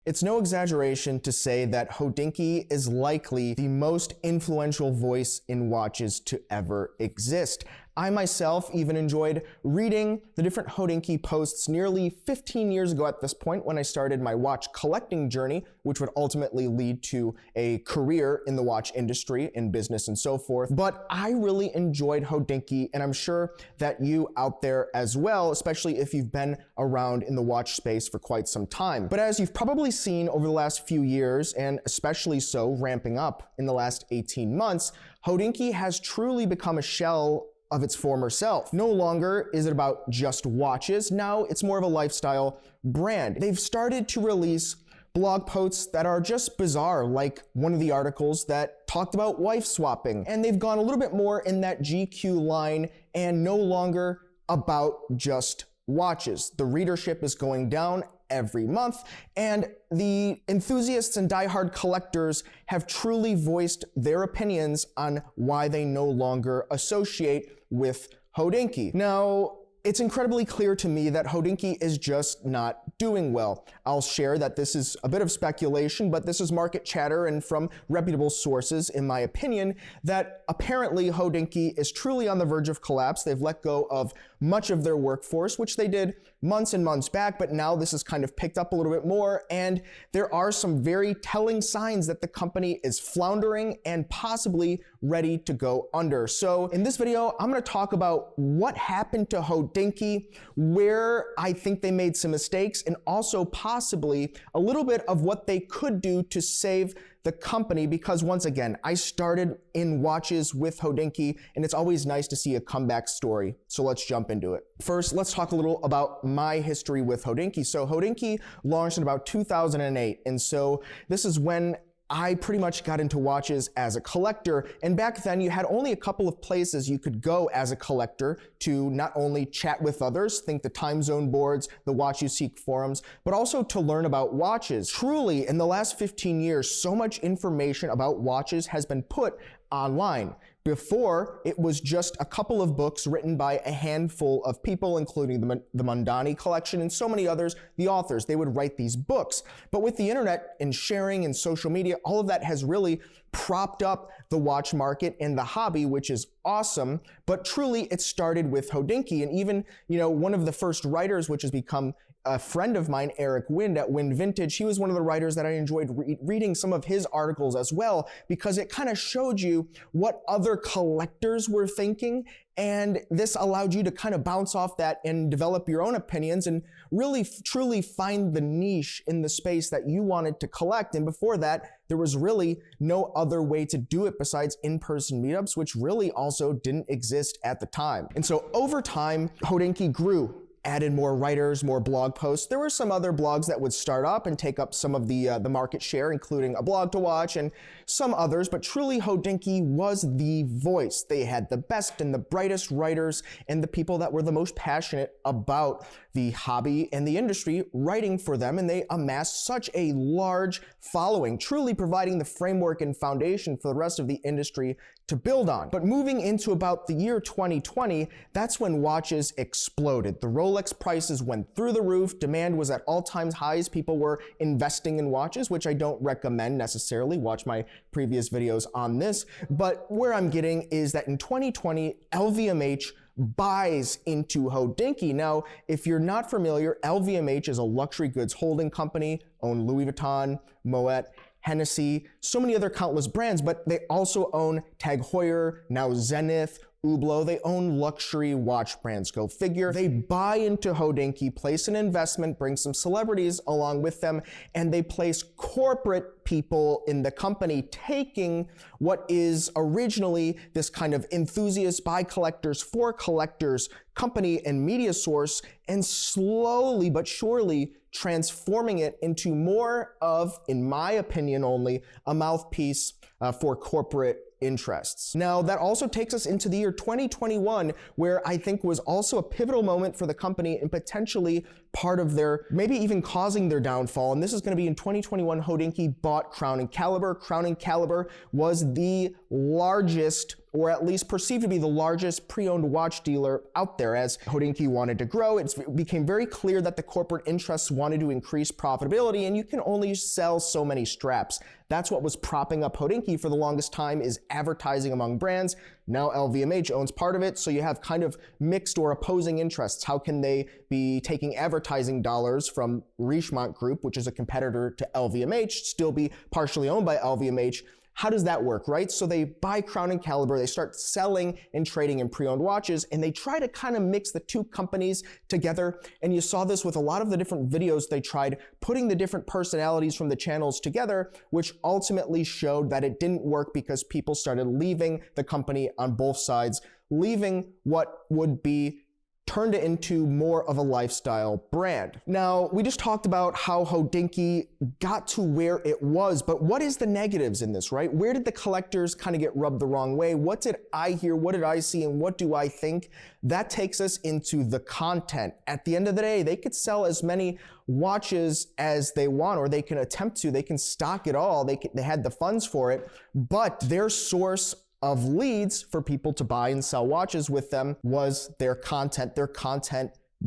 It's no exaggeration to say that Hodinkee is likely the most influential voice in watches to ever exist. I myself even enjoyed reading the different Hodinkee posts nearly 15 years ago at this point when I started my watch collecting journey, which would ultimately lead to a career in the watch industry, in business and so forth. But I really enjoyed Hodinkee, and I'm sure that you out there as well, especially if you've been around in the watch space for quite some time. But as you've probably seen over the last few years, and especially so ramping up in the last 18 months, Hodinkee has truly become a shell of its former self. No longer is it about just watches. Now it's more of a lifestyle brand. They've started to release blog posts that are just bizarre, like one of the articles that talked about wife swapping. And they've gone a little bit more in that GQ line and no longer about just watches. The readership is going down every month, and the enthusiasts and diehard collectors have truly voiced their opinions on why they no longer associate with Hodinkee. Now, it's incredibly clear to me that Hodinkee is just not doing well. I'll share that this is a bit of speculation, but this is market chatter and from reputable sources, in my opinion, that apparently Hodinkee is truly on the verge of collapse. They've let go of much of their workforce, which they did months and months back, but now this has kind of picked up a little bit more, and there are some very telling signs that the company is floundering and possibly ready to go under. So in this video, I'm going to talk about what happened to Hodinkee, where I think they made some mistakes, and also possibly a little bit of what they could do to save the company, because once again, I started in watches with Hodinkee, and it's always nice to see a comeback story. So let's jump into it. First, let's talk a little about my history with Hodinkee. So Hodinkee launched in about 2008, and so this is when I pretty much got into watches as a collector, and back then you had only a couple of places you could go as a collector to not only chat with others, think the time zone boards, the Watch You Seek forums, but also to learn about watches. Truly, in the last 15 years, so much information about watches has been put online. Before, it was just a couple of books written by a handful of people, including the Mondani collection and so many others, the authors. They would write these books. But with the internet and sharing and social media, all of that has really propped up the watch market and the hobby, which is awesome. But truly, it started with Hodinkee. And even, one of the first writers, which has become a friend of mine, Eric Wind at Wind Vintage, he was one of the writers that I enjoyed reading some of his articles as well, because it kind of showed you what other collectors were thinking, and this allowed you to kind of bounce off that and develop your own opinions and really truly find the niche in the space that you wanted to collect. And before that, there was really no other way to do it besides in-person meetups, which really also didn't exist at the time. And so over time, Hodinkee grew, added more writers, more blog posts. There were some other blogs that would start up and take up some of the market share, including A Blog to Watch and some others, but truly Hodinkee was the voice. They had the best and the brightest writers and the people that were the most passionate about the hobby and the industry writing for them, and they amassed such a large following, truly providing the framework and foundation for the rest of the industry to build on. But moving into about the year 2020, that's when watches exploded. The Rolex prices went through the roof. Demand was at all-time highs. People were investing in watches, which I don't recommend necessarily. Watch my previous videos on this. But where I'm getting is that in 2020, LVMH buys into Hodinkee. Now, if you're not familiar, LVMH is a luxury goods holding company, own Louis Vuitton, Moet, Hennessy, so many other countless brands, but they also own Tag Heuer, now Zenith, Hublot. They own luxury watch brands. Go figure. They buy into Hodinkee, place an investment, bring some celebrities along with them, and they place corporate people in the company, taking what is originally this kind of enthusiast by collectors for collectors company and media source, and slowly but surely transforming it into more of, in my opinion only, a mouthpiece for corporate interests. Now, that also takes us into the year 2021, where I think was also a pivotal moment for the company and potentially part of their, maybe even causing their downfall. And this is going to be in 2021, Hodinkee bought Crown and Caliber. Crown and Caliber was the largest or at least perceived to be the largest pre-owned watch dealer out there. As Hodinkee wanted to grow, it became very clear that the corporate interests wanted to increase profitability, and you can only sell so many straps. That's what was propping up Hodinkee for the longest time, is advertising among brands. Now LVMH owns part of it, so you have kind of mixed or opposing interests. How can they be taking advertising dollars from Richemont Group, which is a competitor to LVMH, still be partially owned by LVMH? How does that work, right? So they buy Crown and Caliber, they start selling and trading in pre-owned watches, and they try to kind of mix the two companies together. And you saw this with a lot of the different videos they tried, putting the different personalities from the channels together, which ultimately showed that it didn't work because people started leaving the company on both sides, leaving what would be turned it into more of a lifestyle brand. Now, we just talked about how Hodinkee got to where it was, but what is the negatives in this, right? Where did the collectors kind of get rubbed the wrong way? What did I hear? What did I see? And what do I think? That takes us into the content. At the end of the day, they could sell as many watches as they want, or they can attempt to. They can stock it all. They had the funds for it, but their source of leads for people to buy and sell watches with them was their content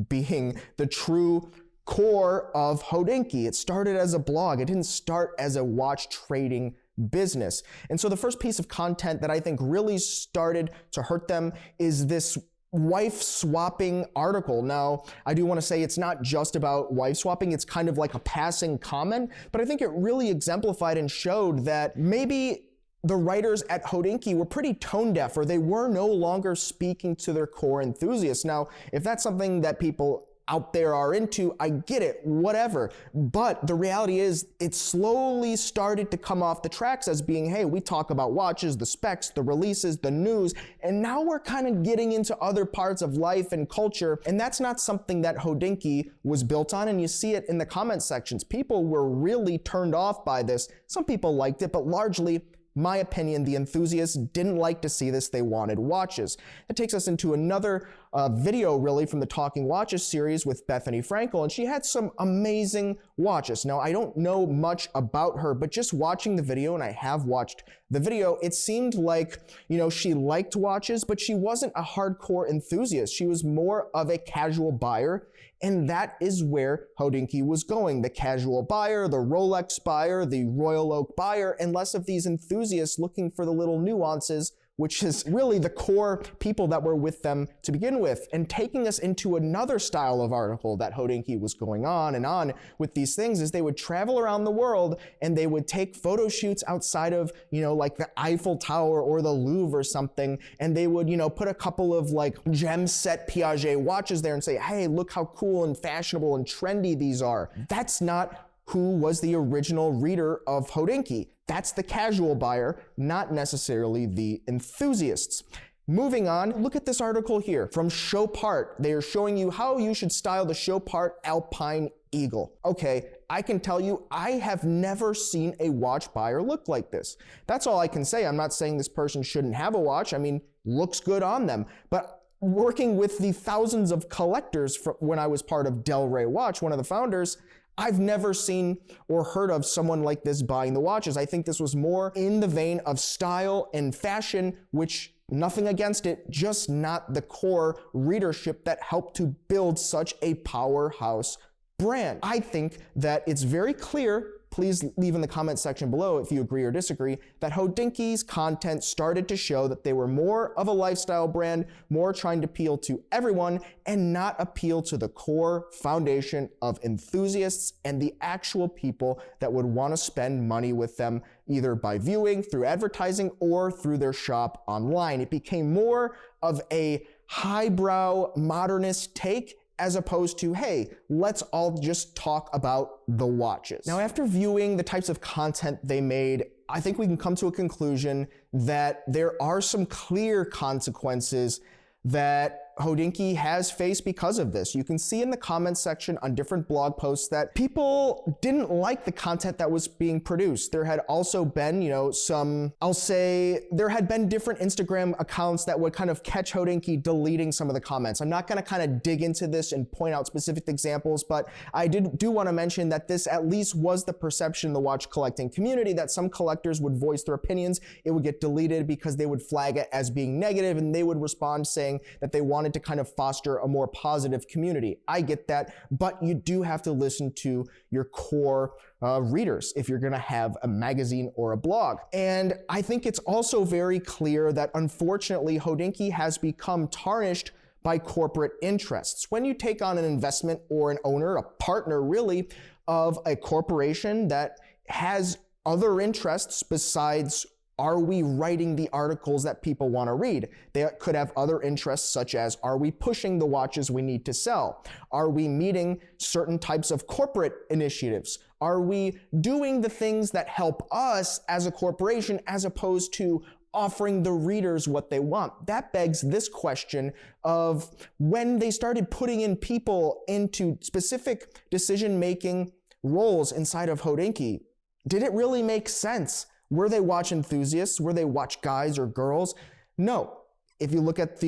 being the true core of Hodinkee. It started as a blog. It didn't start as a watch trading business. And so the first piece of content that I think really started to hurt them is this wife swapping article. Now, I do want to say it's not just about wife swapping. It's kind of like a passing comment, but I think it really exemplified and showed that maybe the writers at Hodinkee were pretty tone deaf, or they were no longer speaking to their core enthusiasts. Now, if that's something that people out there are into, I get it, whatever. But the reality is it slowly started to come off the tracks as being, hey, we talk about watches, the specs, the releases, the news, and now we're kind of getting into other parts of life and culture, and that's not something that Hodinkee was built on, and you see it in the comment sections. People were really turned off by this. Some people liked it, but largely, my opinion, the enthusiasts didn't like to see this. They wanted watches. That takes us into another video really from the Talking Watches series with Bethany Frankel, and she had some amazing watches. Now, I don't know much about her, but just watching the video, and I have watched the video, it seemed like, you know, she liked watches, but she wasn't a hardcore enthusiast. She was more of a casual buyer, and that is where Hodinkee was going. The casual buyer, the Rolex buyer, the Royal Oak buyer, and less of these enthusiasts looking for the little nuances, which is really the core people that were with them to begin with. And taking us into another style of article that Hodinkee was going on with these things is they would travel around the world and they would take photo shoots outside of, you know, like the Eiffel Tower or the Louvre or something, and they would, you know, put a couple of like gem set Piaget watches there and say, hey, look how cool and fashionable and trendy these are. That's not who was the original reader of Hodinkee. That's the casual buyer, not necessarily the enthusiasts. Moving on, look at this article here from Chopart. They are showing you how you should style the Chopart Alpine Eagle. Okay, I can tell you, I have never seen a watch buyer look like this. That's all I can say. I'm not saying this person shouldn't have a watch. I mean, looks good on them. But working with the thousands of collectors when I was part of Del Rey Watch, one of the founders, I've never seen or heard of someone like this buying the watches. I think this was more in the vein of style and fashion, which nothing against it, just not the core readership that helped to build such a powerhouse brand. I think that it's very clear, please leave in the comment section below if you agree or disagree, that Hodinkee's content started to show that they were more of a lifestyle brand, more trying to appeal to everyone and not appeal to the core foundation of enthusiasts and the actual people that would want to spend money with them, either by viewing, through advertising, or through their shop online. It became more of a highbrow modernist take as opposed to, hey, let's all just talk about the watches. Now, after viewing the types of content they made, I think we can come to a conclusion that there are some clear consequences that Hodinkee has faced because of this. You can see in the comments section on different blog posts that people didn't like the content that was being produced. There had also been, there had been different Instagram accounts that would kind of catch Hodinkee deleting some of the comments. I'm not going to kind of dig into this and point out specific examples, but I do want to mention that this at least was the perception in the watch collecting community, that some collectors would voice their opinions. It would get deleted because they would flag it as being negative, and they would respond saying that they wanted to kind of foster a more positive community. I get that, but you do have to listen to your core readers if you're gonna have a magazine or a blog. And I think it's also very clear that unfortunately Hodinkee has become tarnished by corporate interests. When you take on an investment or an owner, a partner really, of a corporation that has other interests besides, are we writing the articles that people want to read? They could have other interests such as, are we pushing the watches we need to sell? Are we meeting certain types of corporate initiatives? Are we doing the things that help us as a corporation as opposed to offering the readers what they want? That begs this question of, when they started putting in people into specific decision-making roles inside of Hodinkee, did it really make sense? Were they watch enthusiasts? Were they watch guys or girls? No. If you look at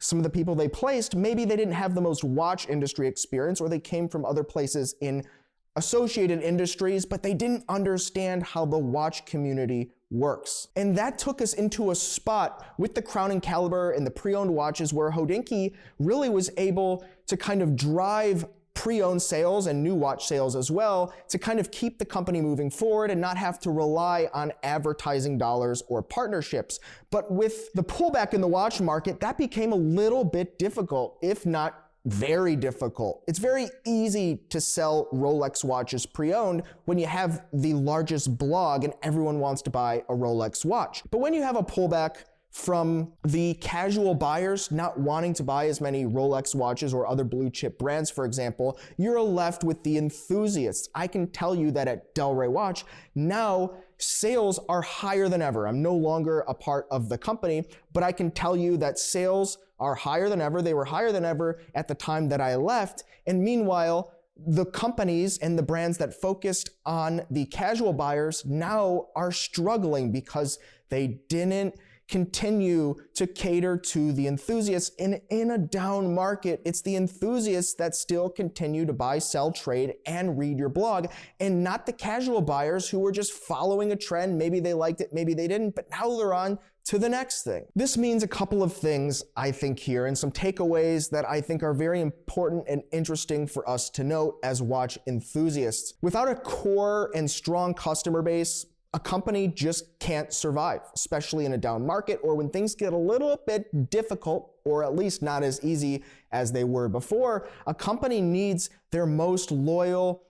some of the people they placed, maybe they didn't have the most watch industry experience, or they came from other places in associated industries, but they didn't understand how the watch community works. And that took us into a spot with the Crown and Caliber and the pre-owned watches where Hodinkee really was able to kind of drive pre-owned sales and new watch sales as well, to kind of keep the company moving forward and not have to rely on advertising dollars or partnerships. But with the pullback in the watch market, that became a little bit difficult, if not very difficult. It's very easy to sell Rolex watches pre-owned when you have the largest blog and everyone wants to buy a Rolex watch. But when you have a pullback from the casual buyers not wanting to buy as many Rolex watches or other blue chip brands, for example, you're left with the enthusiasts. I can tell you that at Delray Watch, now sales are higher than ever. I'm no longer a part of the company, but I can tell you that sales are higher than ever. They were higher than ever at the time that I left. And meanwhile, the companies and the brands that focused on the casual buyers now are struggling because they didn't continue to cater to the enthusiasts. In a down market, it's the enthusiasts that still continue to buy, sell, trade, and read your blog, and not the casual buyers who were just following a trend. Maybe they liked it, maybe they didn't, but now they're on to the next thing. This means a couple of things, I think, here, and some takeaways that I think are very important and interesting for us to note as watch enthusiasts. Without a core and strong customer base, a company just can't survive, especially in a down market or when things get a little bit difficult, or at least not as easy as they were before. A company needs their most loyal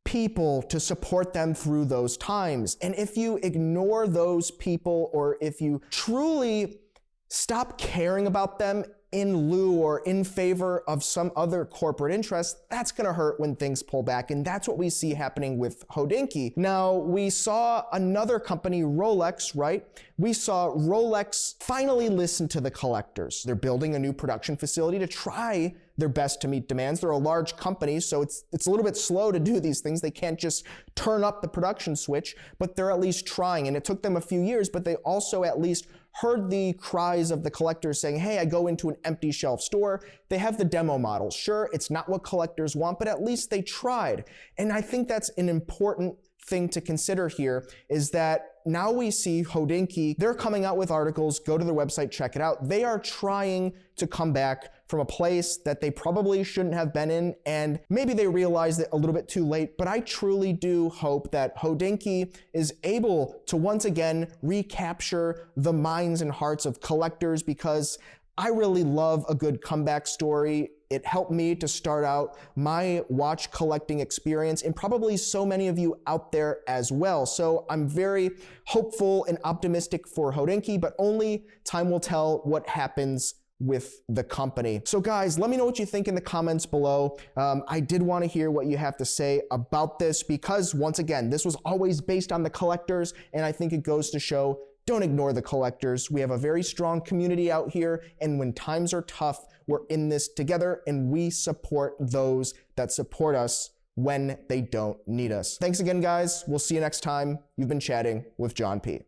people to support them through those times. And if you ignore those people, or if you truly stop caring about them in lieu or in favor of some other corporate interest, that's gonna hurt when things pull back. And that's what we see happening with Hodinkee. Now, we saw another company, Rolex, right? We saw Rolex finally listen to the collectors. They're building a new production facility to try their best to meet demands. They're a large company, so it's a little bit slow to do these things. They can't just turn up the production switch, but they're at least trying. And it took them a few years, but they also at least heard the cries of the collectors saying, hey, I go into an empty shelf store. They have the demo model. Sure, it's not what collectors want, but at least they tried. And I think that's an important thing to consider here, is that now we see Hodinkee, they're coming out with articles. Go to their website, check it out. They are trying to come back from a place that they probably shouldn't have been in, and maybe they realized it a little bit too late, but I truly do hope that Hodinkee is able to once again recapture the minds and hearts of collectors, because I really love a good comeback story. It helped me to start out my watch collecting experience, and probably so many of you out there as well. So I'm very hopeful and optimistic for Hodinkee, but only time will tell what happens with the company. So guys, let me know what you think in the comments below. I did want to hear what you have to say about this, because once again, this was always based on the collectors, and I think it goes to show, don't ignore the collectors. We have a very strong community out here, and when times are tough, We're in this together, and we support those that support us when they don't need us. Thanks again, guys. We'll see you next time. You've been chatting with John P.